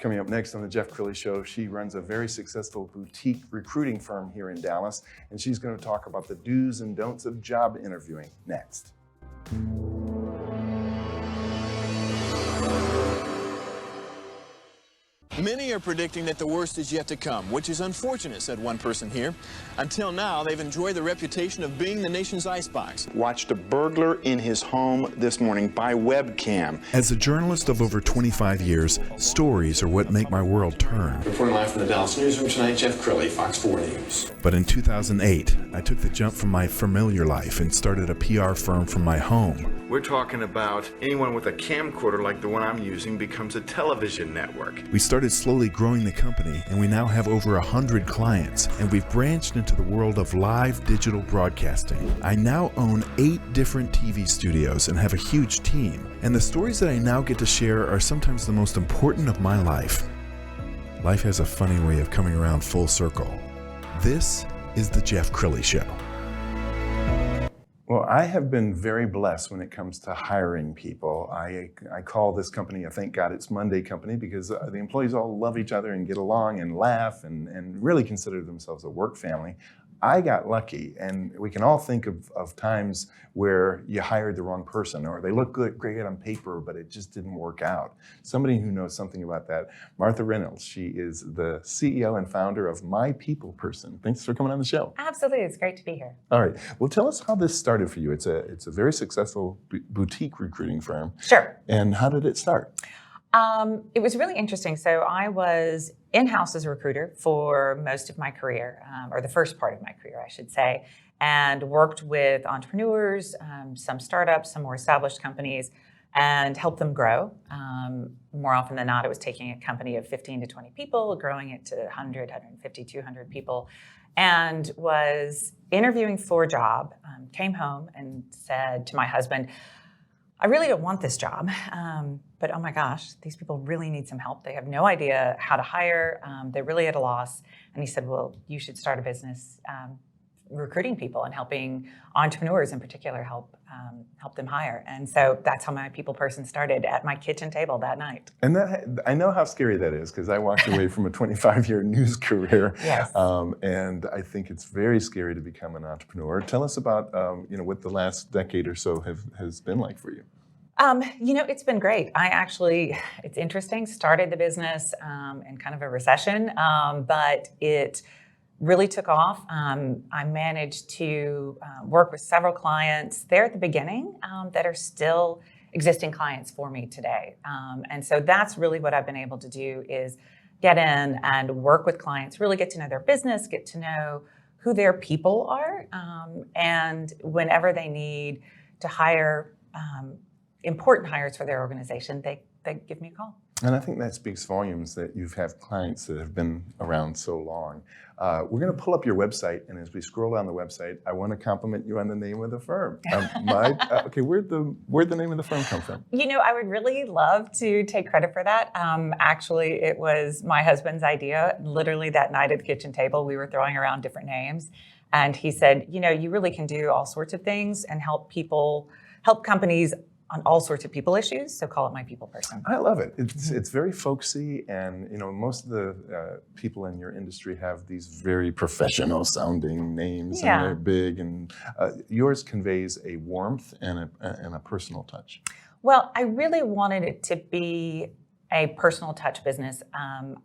Coming up next on the Jeff Crilley Show, she runs a very successful boutique recruiting firm here in Dallas, and she's going to talk about the do's and don'ts of job interviewing next. Many are predicting that the worst is yet to come, which is unfortunate, said one person here. Until now, they've enjoyed the reputation of being the nation's icebox. Watched a burglar in his home this morning by webcam. As a journalist of over 25 years, stories are what make my world turn. Reporting live from the Dallas newsroom tonight, Jeff Crilley, Fox 4 News. But in 2008, I took the jump from my familiar life and started a PR firm from my home. We're talking about anyone with a camcorder like the one I'm using becomes a television network. We started slowly growing the company, and we now have over 100 clients, and we've branched into the world of live digital broadcasting. I now own 8 different TV studios and have a huge team, and the stories that I now get to share are sometimes the most important of my life. Life has a funny way of coming around full circle. This is the Jeff Crilley Show. Well, I have been very blessed when it comes to hiring people. I call this company a Thank God It's Monday company because the employees all love each other and get along and laugh and really consider themselves a work family. I got lucky, and we can all think of times where you hired the wrong person or they look great on paper, but it just didn't work out. Somebody who knows something about that, Martha Reynolds. She is the CEO and founder of My People Person. Thanks for coming on the show. Absolutely, it's great to be here. All right, well, tell us how this started for you. It's a very successful boutique recruiting firm. Sure. And how did it start? It was really interesting. So I was in-house as a recruiter for most of my career, or the first part of my career, I should say, and worked with entrepreneurs, some startups, some more established companies, and helped them grow. More often than not, it was taking a company of 15 to 20 people, growing it to 100, 150, 200 people, and was interviewing for a job, came home and said to my husband, I really don't want this job, but oh my gosh, these people really need some help. They have no idea how to hire. They're really at a loss. And he said, well, you should start a business recruiting people and helping entrepreneurs in particular help them hire. And so that's how My People Person started at my kitchen table that night. And that, I know how scary that is because I walked away from a 25-year news career. Yes. And I think it's very scary to become an entrepreneur. Tell us about what the last decade or so has been like for you. It's been great. It's interesting, started the business in kind of a recession, but it really took off. I managed to work with several clients there at the beginning that are still existing clients for me today. And so that's really what I've been able to do is get in and work with clients, really get to know their business, get to know who their people are, and whenever they need to hire important hires for their organization, they give me a call. And I think that speaks volumes that you've had clients that have been around so long. We're going to pull up your website, and as we scroll down the website, I want to compliment you on the name of the firm. Where'd the name of the firm come from? I would really love to take credit for that. Actually, it was my husband's idea. Literally that night at the kitchen table, we were throwing around different names, and he said, you really can do all sorts of things and help companies on all sorts of people issues, so call it My People Person. I love it. It's very folksy, and most of the people in your industry have these very professional sounding names, and they're big, and yours conveys a warmth and a personal touch. Well, I really wanted it to be a personal touch business.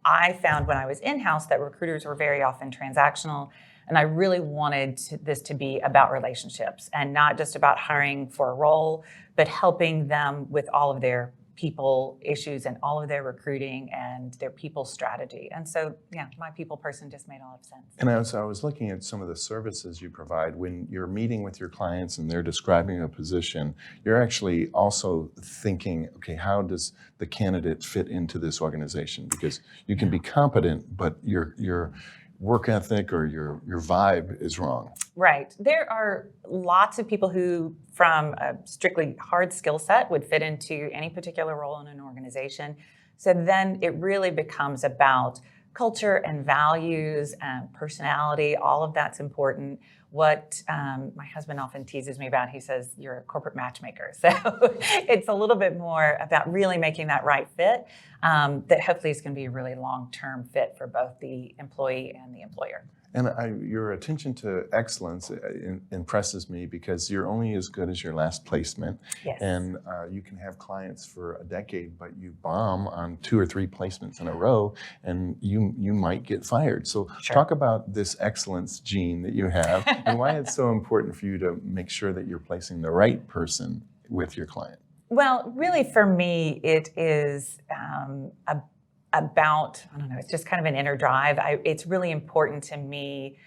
I found when I was in-house that recruiters were very often transactional, and I really wanted this to be about relationships and not just about hiring for a role, but helping them with all of their people issues and all of their recruiting and their people strategy. And so, My People Person just made a lot of sense. And I was looking at some of the services you provide. When you're meeting with your clients and they're describing a position, you're actually also thinking, okay, how does the candidate fit into this organization? Because you can be competent, but your work ethic or your vibe is wrong. Right. There are lots of people who, from a strictly hard skill set, would fit into any particular role in an organization. So then it really becomes about culture and values and personality. All of that's important. what my husband often teases me about. He says, you're a corporate matchmaker. So it's a little bit more about really making that right fit that hopefully is going to be a really long-term fit for both the employee and the employer. And your attention to excellence impresses me because you're only as good as your last placement. Yes. And you can have clients for a decade, but you bomb on 2 or 3 placements in a row, and you might get fired. So Sure. talk about this excellence gene that you have and why it's so important for you to make sure that you're placing the right person with your client. Well, really for me, it is about, I don't know, it's just kind of an inner drive. It's really important to me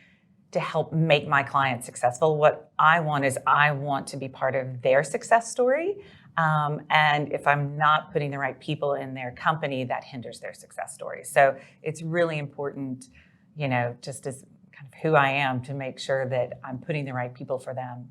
to help make my clients successful. What I want is I want to be part of their success story. And if I'm not putting the right people in their company, that hinders their success story. So it's really important, just as kind of who I am, to make sure that I'm putting the right people for them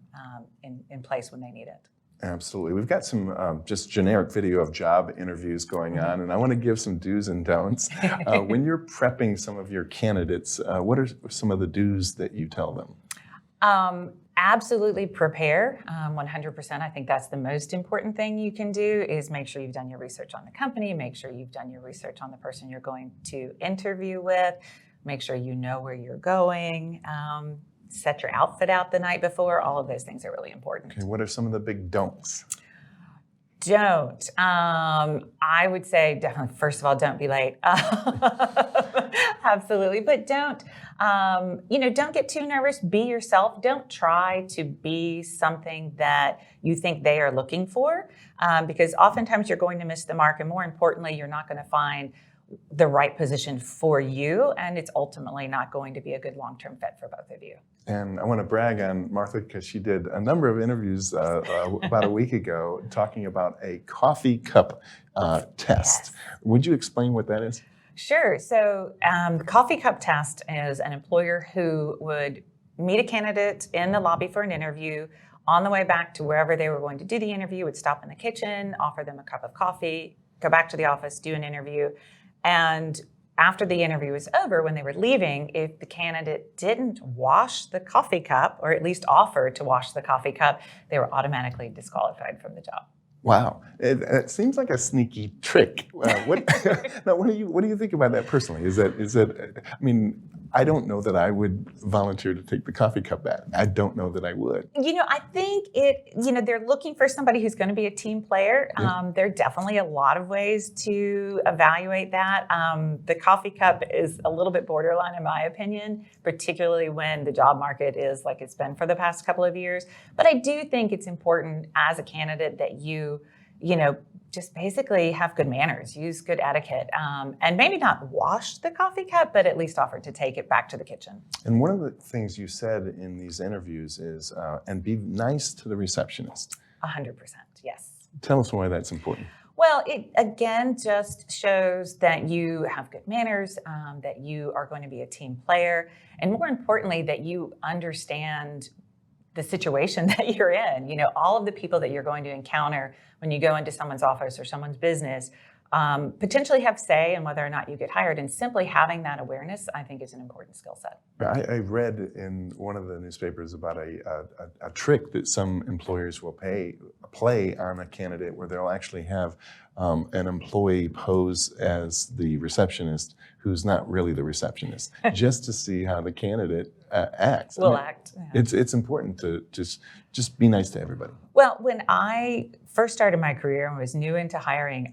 in place when they need it. Absolutely. We've got some just generic video of job interviews going on, and I want to give some do's and don'ts. When you're prepping some of your candidates, what are some of the do's that you tell them? Absolutely prepare, 100%. I think that's the most important thing you can do is make sure you've done your research on the company, make sure you've done your research on the person you're going to interview with, make sure you know where you're going. Set your outfit out the night before. All of those things are really important. Okay, what are some of the big don'ts? Don't. I would say definitely, first of all, don't be late. Absolutely. But don't get too nervous. Be yourself. Don't try to be something that you think they are looking for, because oftentimes you're going to miss the mark. And more importantly, you're not going to find the right position for you, and it's ultimately not going to be a good long-term fit for both of you. And I want to brag on Martha because she did a number of interviews about a week ago talking about a coffee cup test. Yes. Would you explain what that is? Sure. So the coffee cup test is an employer who would meet a candidate in the lobby for an interview. On the way back to wherever they were going to do the interview, would stop in the kitchen, offer them a cup of coffee, go back to the office, do an interview. And after the interview was over, when they were leaving, if the candidate didn't wash the coffee cup, or at least offer to wash the coffee cup, they were automatically disqualified from the job. Wow, it seems like a sneaky trick. What do you think about that personally? Is that? I mean, I don't know that I would volunteer to take the coffee cup back. I don't know that I would. I think they're looking for somebody who's going to be a team player. Yeah. There are definitely a lot of ways to evaluate that. The coffee cup is a little bit borderline, in my opinion, particularly when the job market is like it's been for the past couple of years. But I do think it's important as a candidate that you just basically have good manners, use good etiquette, and maybe not wash the coffee cup, but at least offer to take it back to the kitchen. And one of the things you said in these interviews is, and be nice to the receptionist. 100%, yes. Tell us why that's important. Well, it again just shows that you have good manners, that you are going to be a team player, and more importantly, that you understand the situation that you're in. All of the people that you're going to encounter when you go into someone's office or someone's business potentially have say in whether or not you get hired. And simply having that awareness, I think, is an important skill set. I read in one of the newspapers about a trick that some employers will play on a candidate where they'll actually have an employee pose as the receptionist who's not really the receptionist, just to see how the candidate acts. Will act. Yeah. It's important to just be nice to everybody. Well, when I first started my career and was new into hiring,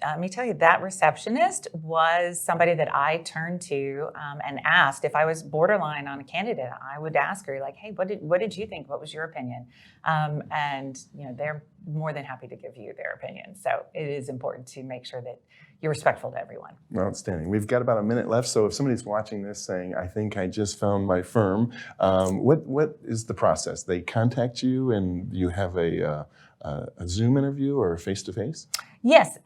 let me tell you, that receptionist was somebody that I turned to and asked if I was borderline on a candidate. I would ask her, like, hey, what did you think? What was your opinion? And they're more than happy to give you their opinion. So it is important to make sure that you're respectful to everyone. Outstanding. We've got about a minute left, so if somebody's watching this saying, I think I just found my firm, what is the process? They contact you and you have a Zoom interview or a face-to-face? Yes.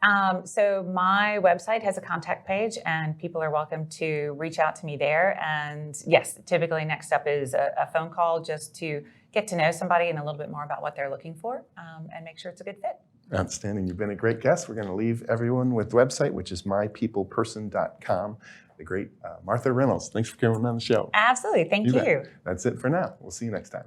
So my website has a contact page, and people are welcome to reach out to me there. And yes, typically next up is a phone call just to get to know somebody and a little bit more about what they're looking for and make sure it's a good fit. Outstanding. You've been a great guest. We're going to leave everyone with the website, which is mypeopleperson.com. the great Martha Reynolds. Thanks for coming on the show. Absolutely. Thank bet. you. That's it for now. We'll see you next time.